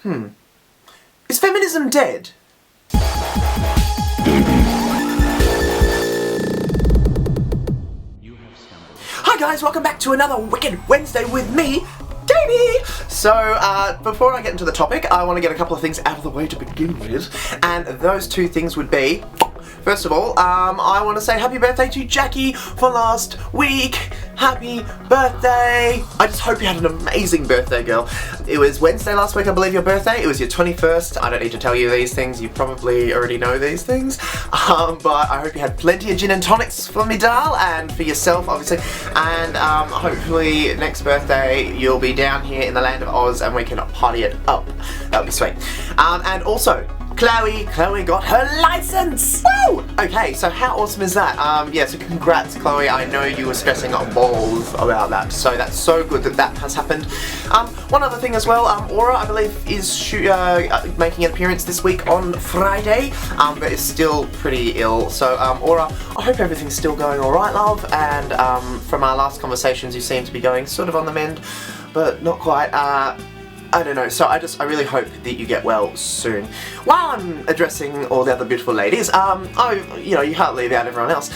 Is feminism dead? Hi guys, welcome back to another Wicked Wednesday with me, Davey! So, before I get into the topic, I want to get a couple of things out of the way to begin with, and those two things would be, first of all, I want to say happy birthday to Jackie for last week. Happy birthday! I just hope you had an amazing birthday, girl. It was Wednesday last week, I believe, your birthday. It was your 21st. I don't need to tell you these things. You probably already know these things. But I hope you had plenty of gin and tonics for me, doll, and for yourself, obviously. And hopefully next birthday you'll be down here in the land of Oz and we can party it up. That would be sweet. And also, Chloe got her license! Woo! Okay, so how awesome is that? Yeah, so congrats, Chloe. I know you were stressing on balls about that, so that's so good that that has happened. One other thing as well, Aura, I believe, is making an appearance this week on Friday, but is still pretty ill. So, Aura, I hope everything's still going alright, love, and from our last conversations, you seem to be going sort of on the mend, but not quite. I don't know, so I really hope that you get well soon. While I'm addressing all the other beautiful ladies, you can't leave out everyone else.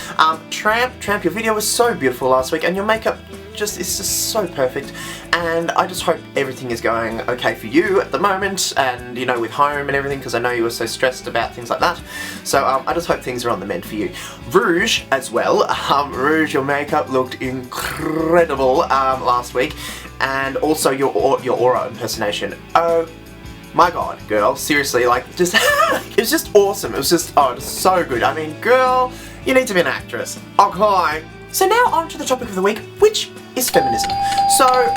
Tramp, your video was so beautiful last week, and your makeup is just so perfect, and I just hope everything is going okay for you at the moment, and you know, with home and everything, because I know you were so stressed about things like that. So I just hope things are on the mend for you. Rouge as well. Rouge, your makeup looked incredible last week. And also your Aura impersonation. Oh my god, girl, seriously, like, just, it was just awesome. It was just, oh, it was so good. I mean, girl, you need to be an actress. Okay. So now on to the topic of the week, which is feminism. So,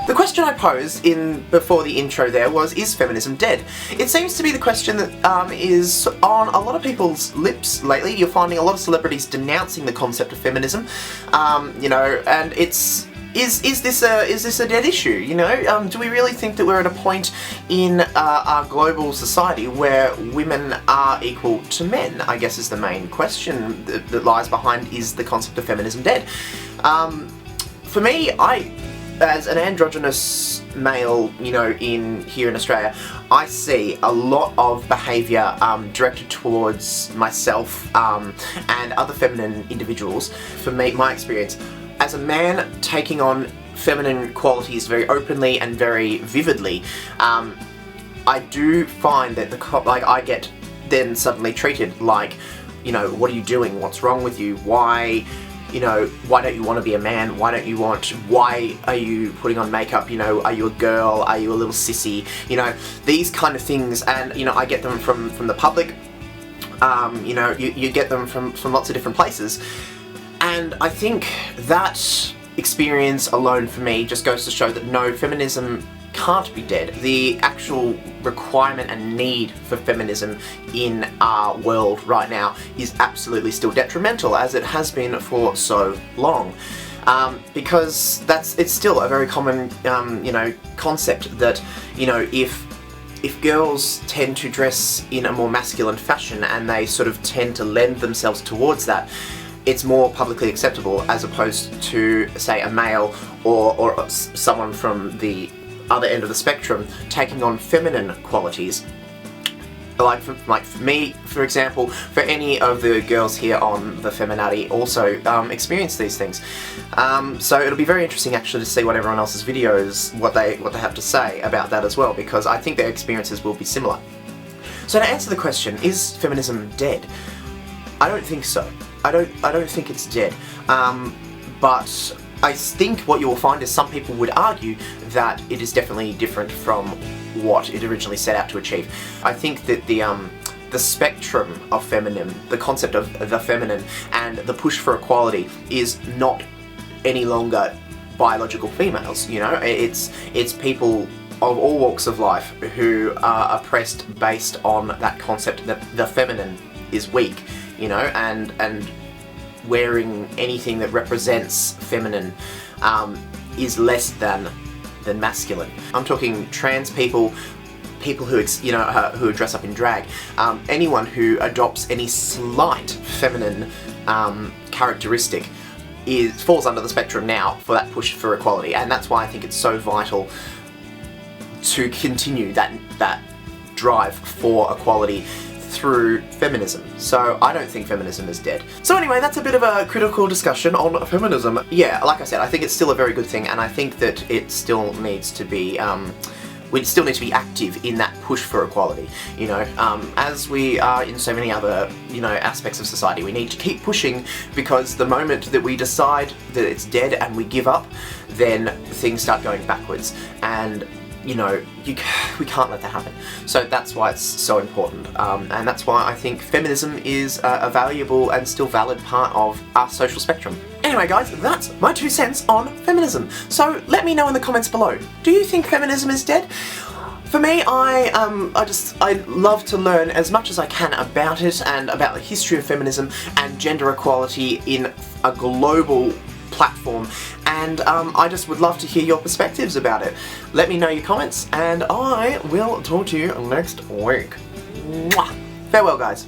the question I posed before the intro there was, is feminism dead? It seems to be the question that is on a lot of people's lips lately. You're finding a lot of celebrities denouncing the concept of feminism, you know, and it's, Is this a dead issue, you know? Do we really think that we're at a point in our global society where women are equal to men? I guess is the main question that lies behind, is the concept of feminism dead? For me, as an androgynous male, you know, here in Australia, I see a lot of behaviour directed towards myself and other feminine individuals. For me, my experience, as a man taking on feminine qualities very openly and very vividly, I do find that I get then suddenly treated like, you know, what are you doing? What's wrong with you? Why, you know, why don't you want to be a man? Why are you putting on makeup? You know, are you a girl? Are you a little sissy? You know, these kind of things, and you know, I get them from the public. You know, you get them from lots of different places. And I think that experience alone for me just goes to show that no, feminism can't be dead. The actual requirement and need for feminism in our world right now is absolutely still detrimental, as it has been for so long. Because it's still a very common, you know, concept that, you know, if girls tend to dress in a more masculine fashion and they sort of tend to lend themselves towards that, it's more publicly acceptable, as opposed to, say, a male or someone from the other end of the spectrum taking on feminine qualities. Like for me, for example, for any of the girls here on the Femminati also experience these things. So it'll be very interesting actually to see what everyone else's videos, what they have to say about that as well, because I think their experiences will be similar. So to answer the question, is feminism dead? I don't think so. I don't think it's dead, but I think what you will find is some people would argue that it is definitely different from what it originally set out to achieve. I think that the spectrum of feminine, the concept of the feminine, and the push for equality is not any longer biological females. You know, it's people of all walks of life who are oppressed based on that concept that the feminine is weak. You know, and wearing anything that represents feminine is less than masculine. I'm talking trans people who, you know, who dress up in drag, anyone who adopts any slight feminine characteristic falls under the spectrum now for that push for equality, and that's why I think it's so vital to continue that drive for equality through feminism. So I don't think feminism is dead. So anyway, that's a bit of a critical discussion on feminism. Yeah, like I said, I think it's still a very good thing, and I think that it still needs to be, we still need to be active in that push for equality, you know, as we are in so many other, you know, aspects of society. We need to keep pushing, because the moment that we decide that it's dead and we give up, then things start going backwards, and you know, we can't let that happen. So that's why it's so important, and that's why I think feminism is a valuable and still valid part of our social spectrum. Anyway guys, that's my 2 cents on feminism. So let me know in the comments below. Do you think feminism is dead? For me, I love to learn as much as I can about it, and about the history of feminism and gender equality in a global platform, and I just would love to hear your perspectives about it. Let me know your comments, and I will talk to you next week. Mwah! Farewell guys.